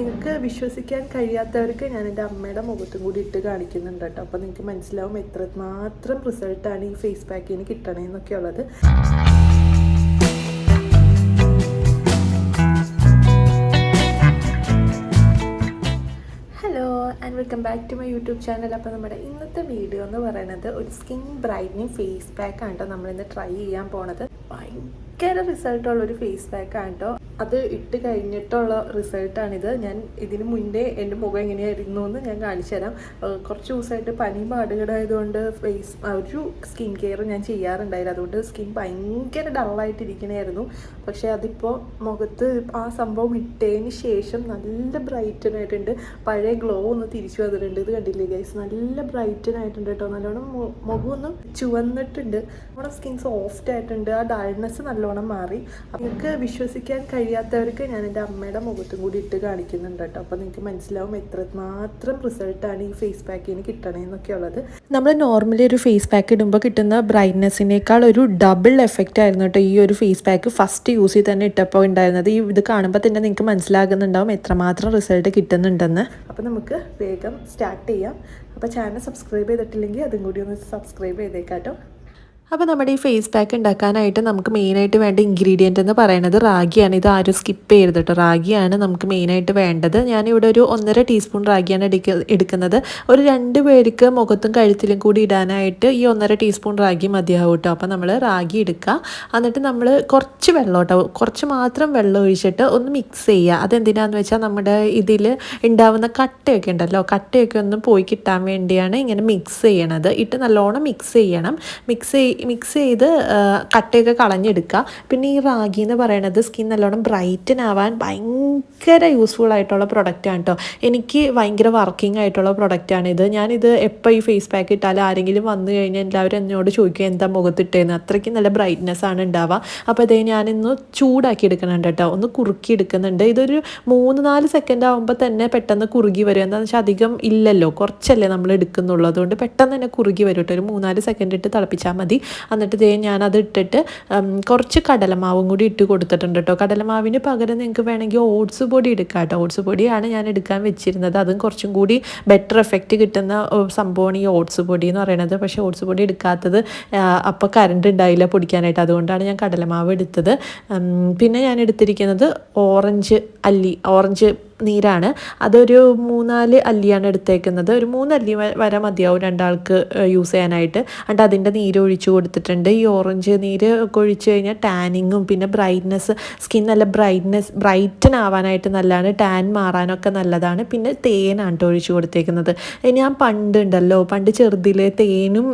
നിങ്ങൾക്ക് വിശ്വസിക്കാൻ കഴിയാത്തവർക്ക് ഞാൻ എൻ്റെ അമ്മയുടെ മുഖത്തും കൂടി ഇട്ട് കാണിക്കുന്നുണ്ട് കേട്ടോ. അപ്പോൾ നിങ്ങൾക്ക് മനസ്സിലാവും എത്രമാത്രം റിസൾട്ടാണ് ഈ ഫേസ് പാക്കിന് കിട്ടണേന്നൊക്കെ ഉള്ളത്. Hello and welcome back to my YouTube channel. അപ്പോൾ നമ്മുടെ ഇന്നത്തെ വീഡിയോ എന്ന് പറയുന്നത് ഒരു സ്കിൻ ബ്രൈറ്റനിങ് ഫേസ് പാക്കാണ് കേട്ടോ നമ്മളിന്ന് ട്രൈ ചെയ്യാൻ പോണത്. ഭയങ്കര റിസൾട്ടുള്ളൊരു ഫേസ് പാക്കാണ് കേട്ടോ. അത് ഇട്ട് കഴിഞ്ഞിട്ടുള്ള റിസൾട്ടാണിത്. ഞാൻ ഇതിന് മുന്നേ എൻ്റെ മുഖം എങ്ങനെയായിരുന്നു എന്ന് ഞാൻ കാണിച്ചു തരാം. കുറച്ച് ദിവസമായിട്ട് പനിയും പാടുകടായതുകൊണ്ട് ഒരു സ്കിൻ കെയർ ഞാൻ ചെയ്യാറുണ്ടായില്ല. അതുകൊണ്ട് സ്കിൻ ഭയങ്കര ഡള്ളായിട്ടിരിക്കണമായിരുന്നു. പക്ഷേ അതിപ്പോൾ മുഖത്ത് ആ സംഭവം ഇട്ടതിന് ശേഷം നല്ല ബ്രൈറ്റനായിട്ടുണ്ട്. പഴയ ഗ്ലോ ഒന്ന് തിരിച്ചു വന്നിട്ടുണ്ട്. ഇത് കണ്ടില്ലേ ഗൈസ്, നല്ല ബ്രൈറ്റനായിട്ടുണ്ട് കേട്ടോ. നല്ലോണം മുഖം ഒന്ന് ചുവന്നിട്ടുണ്ട്. നമ്മുടെ സ്കിൻ സോഫ്റ്റ് ആയിട്ടുണ്ട്. ആ ഡൾനെസ് നല്ലോണം മാറി. നിങ്ങൾക്ക് വിശ്വസിക്കാൻ കഴിയാത്തവർക്ക് ഞാൻ എൻ്റെ അമ്മയുടെ മുഖത്തും കൂടി ഇട്ട് കാണിക്കുന്നുണ്ട് കേട്ടോ. അപ്പോൾ നിങ്ങൾക്ക് മനസ്സിലാവും എത്രമാത്രം റിസൾട്ടാണ് ഈ ഫേസ് പാക്കിന് കിട്ടണേന്നൊക്കെ ഉള്ളത്. നമ്മൾ നോർമലി ഒരു ഫേസ് പാക്ക് ഇടുമ്പോൾ കിട്ടുന്ന ബ്രൈറ്റ്നെസ്സിനേക്കാൾ ഒരു ഡബിൾ എഫക്റ്റ് ആയിരുന്നു കേട്ടോ ഈ ഒരു ഫേസ് പാക്ക് ഫസ്റ്റ് യൂസിൽ തന്നെ ഇട്ടപ്പോൾ ഉണ്ടായിരുന്നത്. ഇത് കാണുമ്പോൾ തന്നെ നിങ്ങൾക്ക് മനസ്സിലാകുന്നുണ്ടാവും എത്രമാത്രം റിസൾട്ട് കിട്ടുന്നുണ്ടെന്ന്. അപ്പോൾ നമുക്ക് വേഗം സ്റ്റാർട്ട് ചെയ്യാം. അപ്പോൾ ചാനൽ സബ്സ്ക്രൈബ് ചെയ്തിട്ടില്ലെങ്കിൽ അതും കൂടി ഒന്ന് സബ്സ്ക്രൈബ് ചെയ്തേക്കാട്ടോ. അപ്പോൾ നമ്മുടെ ഈ ഫേസ് പാക്ക് ഉണ്ടാക്കാനായിട്ട് നമുക്ക് മെയിനായിട്ട് വേണ്ട ഇൻഗ്രീഡിയൻ്റ് എന്ന് പറയുന്നത് റാഗിയാണ്. ഇത് ആരും സ്കിപ്പ് ചെയ്യരുത് കേട്ടോ. റാഗിയാണ് നമുക്ക് മെയിനായിട്ട് വേണ്ടത്. ഞാനിവിടെ ഒരു 1.5 ടീസ്പൂൺ റാഗിയാണ് എടുക്കുന്നത്. ഒരു 2 പേർക്ക് മുഖത്തും കഴുത്തിലും കൂടി ഇടാനായിട്ട് ഈ 1.5 ടീസ്പൂൺ റാഗി മതിയാവും കേട്ടോ. അപ്പോൾ നമ്മൾ റാഗി എടുക്കുക. എന്നിട്ട് നമ്മൾ കുറച്ച് വെള്ളം കേട്ടോ, കുറച്ച് മാത്രം വെള്ളം ഒഴിച്ചിട്ട് ഒന്ന് മിക്സ് ചെയ്യുക. അതെന്തിനാന്ന് വെച്ചാൽ നമ്മുടെ ഇതിൽ ഉണ്ടാവുന്ന കട്ടയൊക്കെ ഉണ്ടല്ലോ, കട്ടയൊക്കെ ഒന്ന് പോയി കിട്ടാൻ വേണ്ടിയാണ് ഇങ്ങനെ മിക്സ് ചെയ്യണത്. ഇട്ട് നല്ലോണം മിക്സ് ചെയ്യണം. മിക്സ് ചെയ്ത് കട്ടയൊക്കെ കളഞ്ഞെടുക്കുക. പിന്നെ ഈ റാഗി എന്ന് പറയുന്നത് സ്കിൻ നല്ലോണം ബ്രൈറ്റൻ ആവാൻ ഭയങ്കര യൂസ്ഫുൾ ആയിട്ടുള്ള പ്രൊഡക്റ്റാണ് കേട്ടോ. എനിക്ക് ഭയങ്കര വർക്കിംഗ് ആയിട്ടുള്ള പ്രൊഡക്റ്റാണിത്. ഞാനിത് എപ്പോൾ ഈ ഫേസ് പാക്ക് ഇട്ടാലും ആരെങ്കിലും വന്നു കഴിഞ്ഞാൽ എല്ലാവരും എന്നോട് ചോദിക്കും എന്താ മുഖത്തിട്ടേന്ന്. അത്രയ്ക്ക് നല്ല ബ്രൈറ്റ്നെസ് ആണ് ഉണ്ടാവുക. അപ്പോൾ അതേ ഞാനിന്ന് ചൂടാക്കി എടുക്കുന്നുണ്ട് കേട്ടോ, ഒന്ന് കുറുക്കി എടുക്കുന്നുണ്ട്. ഇതൊരു 3-4 സെക്കൻഡ് ആകുമ്പോൾ തന്നെ പെട്ടെന്ന് കുറുകി വരും. എന്താണെന്ന് വെച്ചാൽ അധികം ഇല്ലല്ലോ, കുറച്ചല്ലേ നമ്മൾ എടുക്കുന്നുള്ളൂ. അതുകൊണ്ട് പെട്ടെന്ന് തന്നെ കുറുകി വരും കേട്ടോ. ഒരു 3-4 സെക്കൻഡ് ഇട്ട് തിളപ്പിച്ചാൽ മതി. എന്നിട്ട് ഞാനത് ഇട്ടിട്ട് കുറച്ച് കടലമാവും കൂടി ഇട്ട് കൊടുത്തിട്ടുണ്ട് കേട്ടോ. കടലമാവിന് പകരം നിങ്ങൾക്ക് വേണമെങ്കിൽ ഓട്സ് പൊടി എടുക്കാം കേട്ടോ. ഓട്സ് പൊടിയാണ് ഞാൻ എടുക്കാൻ വെച്ചിരുന്നത്. അതും കുറച്ചും കൂടി ബെറ്റർ എഫക്റ്റ് കിട്ടുന്ന സംഭവമാണ് ഈ ഓട്സ് പൊടി എന്ന് പറയുന്നത്. പക്ഷേ ഓട്സ് പൊടി എടുക്കാത്തത് അപ്പോൾ കറണ്ട് ഉണ്ടായില്ല പൊടിക്കാനായിട്ട്. അതുകൊണ്ടാണ് ഞാൻ കടലമാവ് എടുത്തത്. പിന്നെ ഞാൻ എടുത്തിരിക്കുന്നത് ഓറഞ്ച് നീരാണ്. അതൊരു 3-4 അല്ലിയാണ് എടുത്തേക്കുന്നത്. ഒരു 3 അല്ലി വരെ മതിയാവും 2 ആൾക്ക് യൂസ് ചെയ്യാനായിട്ട്. എന്നിട്ട് അതിൻ്റെ നീര് ഒഴിച്ചു കൊടുത്തിട്ടുണ്ട്. ഈ ഓറഞ്ച് നീര് ഒക്കെ ഒഴിച്ചു കഴിഞ്ഞാൽ ടാനിങ്ങും പിന്നെ ബ്രൈറ്റ്നെസ്, സ്കിൻ നല്ല ബ്രൈറ്റൻ ആവാനായിട്ട് നല്ലതാണ്. ടാൻ മാറാനൊക്കെ നല്ലതാണ്. പിന്നെ തേനാണ് ഒഴിച്ചു കൊടുത്തേക്കുന്നത്. ഞാൻ പണ്ട് ചെറുതിലെ തേനും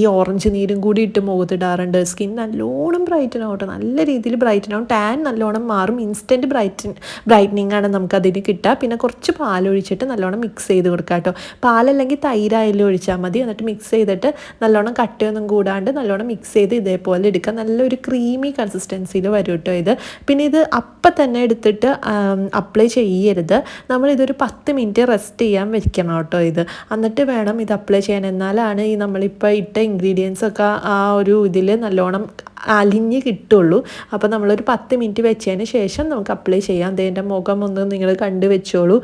ഈ ഓറഞ്ച് നീരും കൂടി ഇട്ട് മുഖത്തിടാറുണ്ട്. സ്കിൻ നല്ലോണം ബ്രൈറ്റൻ ആവട്ടെ, നല്ല രീതിയിൽ ബ്രൈറ്റൻ ആവും. ടാൻ നല്ലോണം മാറും. ഇൻസ്റ്റൻറ്റ് ബ്രൈറ്റനിങ് ആണ് നമുക്കതിന് കിട്ടുക. പിന്നെ കുറച്ച് പാലൊഴിച്ചിട്ട് നല്ലോണം മിക്സ് ചെയ്ത് കൊടുക്കുക കേട്ടോ. പാലല്ലെങ്കിൽ തൈരായാലും ഒഴിച്ചാൽ മതി. എന്നിട്ട് മിക്സ് ചെയ്തിട്ട് നല്ലോണം കട്ടയൊന്നും കൂടാണ്ട് നല്ലോണം മിക്സ് ചെയ്ത് ഇതേപോലെ എടുക്കുക. നല്ലൊരു ക്രീമി കൺസിസ്റ്റൻസിയിൽ വരും കേട്ടോ ഇത്. പിന്നെ ഇത് അപ്പം തന്നെ എടുത്തിട്ട് അപ്ലൈ ചെയ്യരുത്. നമ്മളിതൊരു 10 മിനിറ്റ് റെസ്റ്റ് ചെയ്യാൻ വെക്കണം കേട്ടോ ഇത്. എന്നിട്ട് വേണം ഇത് അപ്ലൈ ചെയ്യാൻ. എന്നാലാണ് ഈ നമ്മളിപ്പോൾ ഇട്ട ഇൻഗ്രീഡിയൻസ് ഒക്കെ ആ ഒരു ഇതിൽ നല്ലോണം അലിഞ്ഞ് കിട്ടുള്ളൂ. അപ്പോൾ നമ്മളൊരു 10 മിനിറ്റ് വെച്ചതിന് ശേഷം നമുക്ക് അപ്ലൈ ചെയ്യാം. എൻ്റെ മുഖം ഒന്ന് നിങ്ങൾ കണ്ടു വെച്ചോളൂ.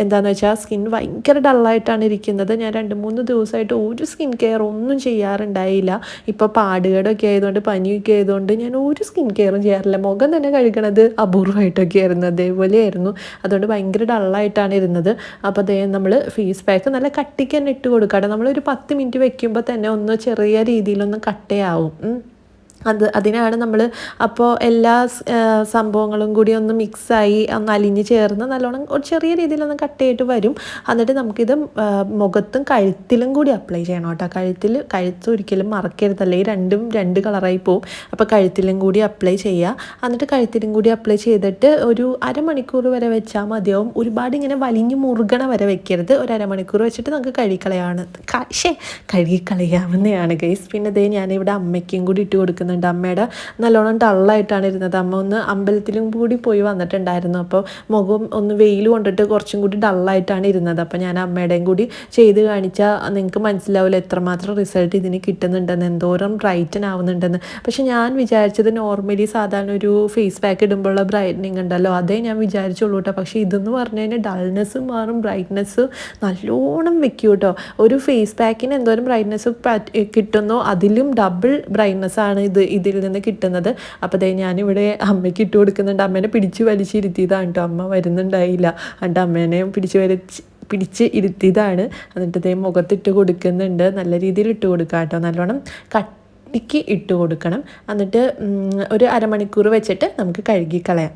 എന്താണെന്ന് വെച്ചാൽ സ്കിൻ ഭയങ്കര ഡള്ളായിട്ടാണ് ഇരിക്കുന്നത്. ഞാൻ 2-3 ദിവസമായിട്ട് ഒരു സ്കിൻ കെയർ ഒന്നും ചെയ്യാറുണ്ടായില്ല. ഇപ്പോൾ പാടുകടൊക്കെ ആയതുകൊണ്ട് പനിയൊക്കെ ആയതുകൊണ്ട് ഞാൻ ഒരു സ്കിൻ കെയറും ചെയ്യാറില്ല. മുഖം തന്നെ കഴുകണത് അപൂർവമായിട്ടൊക്കെ ആയിരുന്നു, അതേപോലെയായിരുന്നു. അതുകൊണ്ട് ഭയങ്കര ഡള്ളായിട്ടാണ് ഇരുന്നത്. അപ്പോൾ അതേ നമ്മൾ ഫേസ് പാക്ക് നല്ല കട്ടിക്ക് തന്നെ ഇട്ട് കൊടുക്കാം. നമ്മളൊരു 10 മിനിറ്റ് വെക്കുമ്പോൾ തന്നെ ഒന്ന് ചെറിയ രീതിയിലൊന്ന് കട്ടയാവും. അതിനാണ് നമ്മൾ അപ്പോൾ എല്ലാ സംഭവങ്ങളും കൂടി ഒന്ന് മിക്സായി ഒന്ന് അലിഞ്ഞ് ചേർന്ന് നല്ലോണം ഒരു ചെറിയ രീതിയിലൊന്ന് കട്ടയായിട്ട് വരും. എന്നിട്ട് നമുക്കിത് മുഖത്തും കഴുത്തിലും കൂടി അപ്ലൈ ചെയ്യണം കേട്ടോ. കഴുത്ത് ഒരിക്കലും മറക്കരുതല്ലേ, ഈ രണ്ടും 2 കളറായി പോവും. അപ്പോൾ കഴുത്തിലും കൂടി അപ്ലൈ ചെയ്യുക. എന്നിട്ട് കഴുത്തിലും കൂടി അപ്ലൈ ചെയ്തിട്ട് ഒരു അരമണിക്കൂർ വരെ വെച്ചാൽ മതിയാവും. ഒരുപാട് ഇങ്ങനെ വലിഞ്ഞ് മുറുകണ വരെ വെക്കരുത്. ഒരു അരമണിക്കൂർ വെച്ചിട്ട് നമുക്ക് കഴുകിക്കളയാവുന്നതാണ് ഗൈസ്. പിന്നെ ഞാനിവിടെ അമ്മയ്ക്കും കൂടി ഇട്ട് കൊടുക്കുന്നത് കൊടുക്കുന്നുണ്ട്. അമ്മയുടെ നല്ലോണം ഡള്ളായിട്ടാണ് ഇരുന്നത്. അമ്മ ഒന്ന് അമ്പലത്തിലും കൂടി പോയി വന്നിട്ടുണ്ടായിരുന്നു. അപ്പോൾ മുഖം ഒന്ന് വെയിൽ കൊണ്ടിട്ട് കുറച്ചും കൂടി ഡള്ളായിട്ടാണ് ഇരുന്നത്. അപ്പോൾ ഞാൻ അമ്മയുടെയും കൂടി ചെയ്ത് കാണിച്ചാൽ നിങ്ങൾക്ക് മനസ്സിലാവില്ല എത്രമാത്രം റിസൾട്ട് ഇതിന് കിട്ടുന്നുണ്ടെന്ന്, എന്തോരം ബ്രൈറ്റൻ ആവുന്നുണ്ടെന്ന്. പക്ഷെ ഞാൻ വിചാരിച്ചത് നോർമലി സാധാരണ ഒരു ഫേസ് പാക്ക് ഇടുമ്പോഴുള്ള ബ്രൈറ്റനിങ് ഉണ്ടല്ലോ, അതേ ഞാൻ വിചാരിച്ചുള്ളൂ കേട്ടോ. പക്ഷേ ഇതെന്ന് പറഞ്ഞു കഴിഞ്ഞാൽ ഡൾനെസ്സും മാറും, ബ്രൈറ്റ്നെസ് നല്ലോണം വെക്കും കേട്ടോ. ഒരു ഫേസ് പാക്കിന് എന്തോരം ബ്രൈറ്റ്നെസ് കിട്ടുന്നോ അതിലും ഡബിൾ ബ്രൈറ്റ്നെസ് ആണ് ഇതിൽ നിന്ന് കിട്ടുന്നത്. അപ്പോൾ ദേ ഞാനിവിടെ അമ്മയ്ക്ക് ഇട്ട് കൊടുക്കുന്നുണ്ട്. അമ്മേനെ പിടിച്ച് വലിച്ചിരുത്തിയതാണ് കേട്ടോ, അമ്മ വരുന്നുണ്ടായില്ല. എന്നിട്ട് അമ്മേനെ പിടിച്ച് ഇരുത്തിയതാണ്. എന്നിട്ട് ഇതേ മുഖത്തിട്ട് കൊടുക്കുന്നുണ്ട്. നല്ല രീതിയിൽ ഇട്ട് കൊടുക്കാം കേട്ടോ, നല്ലോണം കട്ടിക്ക് ഇട്ട് കൊടുക്കണം. എന്നിട്ട് ഒരു അരമണിക്കൂർ വെച്ചിട്ട് നമുക്ക് കഴുകിക്കളയാം.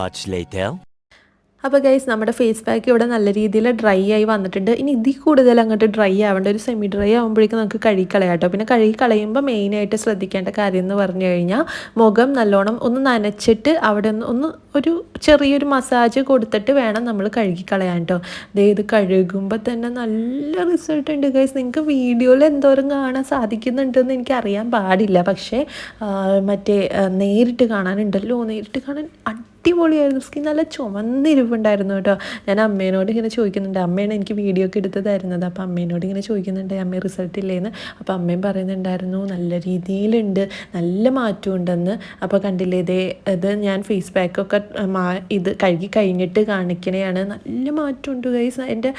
Much later. അപ്പോൾ ഗൈസ് നമ്മുടെ ഫേസ് പാക്ക് ഇവിടെ നല്ല രീതിയിൽ ഡ്രൈ ആയി വന്നിട്ടുണ്ട്. ഇനി ഇതിൽ കൂടുതൽ അങ്ങോട്ട് ഡ്രൈ ആവേണ്ട, ഒരു സെമി ഡ്രൈ ആകുമ്പോഴേക്കും നമുക്ക് കഴുകിക്കളയാം കേട്ടോ. പിന്നെ കഴുകിക്കളയുമ്പോൾ മെയിനായിട്ട് ശ്രദ്ധിക്കേണ്ട കാര്യം എന്ന് പറഞ്ഞു കഴിഞ്ഞാൽ മുഖം നല്ലോണം ഒന്ന് നനച്ചിട്ട് അവിടെ ഒന്ന് ഒരു ചെറിയൊരു മസാജ് കൊടുത്തിട്ട് വേണം നമ്മൾ കഴുകിക്കളയാൻ കേട്ടോ. ഇത് കഴുകുമ്പോൾ തന്നെ നല്ല റിസൾട്ട് ഉണ്ട് ഗൈസ്. നിങ്ങൾക്ക് വീഡിയോയിൽ എന്തോരം കാണാൻ സാധിക്കുന്നുണ്ടെന്ന് എനിക്കറിയാൻ പാടില്ല, പക്ഷേ മറ്റേ നേരിട്ട് കാണാനുണ്ടല്ലോ, നേരിട്ട് കാണാൻ അടിപൊളിയായിരുന്നു. സ്കിൻ നല്ല ചുമന്നിരിപ്പുണ്ടായിരുന്നു കേട്ടോ. ഞാൻ അമ്മേനോട് ഇങ്ങനെ ചോദിക്കുന്നുണ്ട്, അമ്മയാണ് എനിക്ക് വീഡിയോ ഒക്കെ എടുത്ത് തരുന്നത്. അപ്പോൾ അമ്മേനോട് ഇങ്ങനെ ചോദിക്കുന്നുണ്ട്, അമ്മ റിസൾട്ട് ഇല്ലേന്ന്. അപ്പോൾ അമ്മയും പറയുന്നുണ്ടായിരുന്നു നല്ല രീതിയിലുണ്ട്, നല്ല മാറ്റമുണ്ടെന്ന്. അപ്പോൾ കണ്ടില്ലേ, ഇത് ഞാൻ ഫേസ് പാക്കൊക്കെ ഇത് കഴുകി കഴിഞ്ഞിട്ട് കാണിക്കണയാണ്. നല്ല മാറ്റമുണ്ട് ഗൈസ്. എൻ്റെ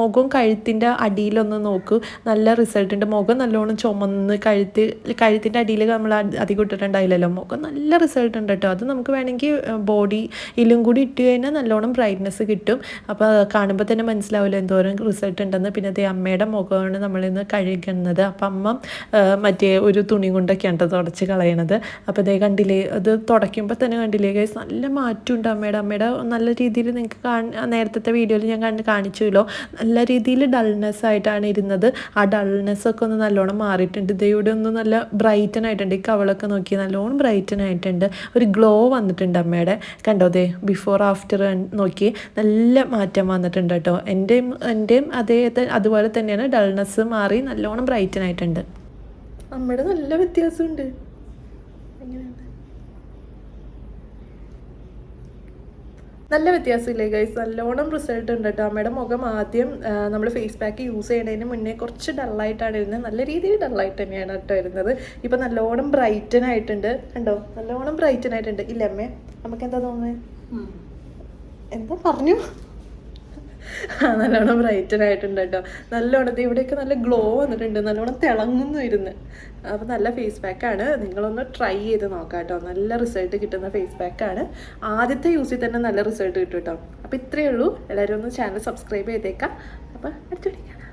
മുഖം കഴുത്തിൻ്റെ അടിയിലൊന്ന് നോക്കൂ, നല്ല റിസൾട്ട് ഉണ്ട്. മുഖം നല്ലോണം ചുമന്ന് കഴുത്തിൻ്റെ അടിയിൽ നമ്മൾ അധികം ഇട്ടിട്ടുണ്ടായില്ലല്ലോ, മുഖം നല്ല റിസൾട്ട് ഉണ്ട് കേട്ടോ. അത് നമുക്ക് വേണമെങ്കിൽ ബോഡിയിലും കൂടി ഇട്ട് കഴിഞ്ഞാൽ നല്ലോണം ബ്രൈറ്റ്നെസ് കിട്ടും. അപ്പോൾ കാണുമ്പോൾ തന്നെ മനസ്സിലാവില്ല എന്തോരം റിസൾട്ട് ഉണ്ടെന്ന്. പിന്നെ അതേ അമ്മയുടെ മുഖമാണ് നമ്മളിന്ന് കഴുകുന്നത്. അപ്പം അമ്മ മറ്റേ ഒരു തുണി കൊണ്ടൊക്കെയാണ് കേട്ടോ തുടച്ച് കളയണത്. അപ്പോൾ അതേ കണ്ടില്ലേ, അത് തുടയ്ക്കുമ്പോൾ തന്നെ കണ്ടില്ലേ ഗൈസ്, നല്ല മാറ്റമുണ്ട് അമ്മയുടെ നല്ല രീതിയിൽ. നിങ്ങൾക്ക് നേരത്തെ വീഡിയോയിൽ ഞാൻ കാണിച്ചല്ലോ, നല്ല രീതിയിൽ ഡൾനെസ് ആയിട്ടാണ് ഇരുന്നത്. ആ ഡൾനെസ്സൊക്കെ ഒന്ന് നല്ലോണം മാറിയിട്ടുണ്ട്. ഇവിടെ ഒന്ന് നല്ല ബ്രൈറ്റൻ ആയിട്ടുണ്ട്. ഈ കവളൊക്കെ നോക്കി നല്ലോണം ബ്രൈറ്റൻ ആയിട്ടുണ്ട്. ഒരു ഗ്ലോ വന്നിട്ടുണ്ട് അമ്മയുടെ. കണ്ടോ, ദേ ബിഫോർ ആഫ്റ്റർ നോക്കി നല്ല മാറ്റം വന്നിട്ടുണ്ട് കേട്ടോ. എൻ്റെയും അതുപോലെ തന്നെയാണ്, ഡൾനെസ് മാറി നല്ലോണം ബ്രൈറ്റൻ ആയിട്ടുണ്ട്. അമ്മയുടെ നല്ല വ്യത്യാസമുണ്ട്. നല്ല വ്യത്യാസമില്ലേ ഗൈസ്, നല്ലോണം റിസൾട്ട് ഉണ്ട് കേട്ടോ. അമ്മയുടെ മുഖം ആദ്യം നമ്മൾ ഫേസ് പാക്ക് യൂസ് ചെയ്യുന്നതിന് മുന്നേ കുറച്ച് ഡള്ളായിട്ടാണ് ഇരുന്നത്, നല്ല രീതിയിൽ ഡള്ളായിട്ട് തന്നെയാണ് കേട്ടോ ഇരുന്നത്. ഇപ്പം നല്ലോണം ബ്രൈറ്റൻ ആയിട്ടുണ്ട്. കണ്ടോ, നല്ലോണം ബ്രൈറ്റൻ ആയിട്ടുണ്ട്. ഇല്ല അമ്മേ, നമുക്ക് എന്താ തോന്നുന്നത്? എന്താ പറഞ്ഞു? നല്ലോണം ബ്രൈറ്റൻ ആയിട്ടുണ്ട് കേട്ടോ. നല്ലോണം ഇവിടെയൊക്കെ നല്ല ഗ്ലോ വന്നിട്ടുണ്ട്, നല്ലോണം തിളങ്ങുന്നു ഇരുന്ന്. അപ്പോൾ നല്ല ഫേസ് പാക്കാണ്, നിങ്ങളൊന്ന് ട്രൈ ചെയ്ത് നോക്കാം കേട്ടോ. നല്ല റിസൾട്ട് കിട്ടുന്ന ഫേസ് പാക്കാണ്. ആദ്യത്തെ യൂസിൽ തന്നെ നല്ല റിസൾട്ട് കിട്ടും കേട്ടോ. അപ്പോൾ ഇത്രയേ ഉള്ളൂ. എല്ലാവരും ഒന്ന് ചാനൽ സബ്സ്ക്രൈബ് ചെയ്തേക്കാം. അപ്പോൾ അടുത്ത വീഡിയോ കാണാം.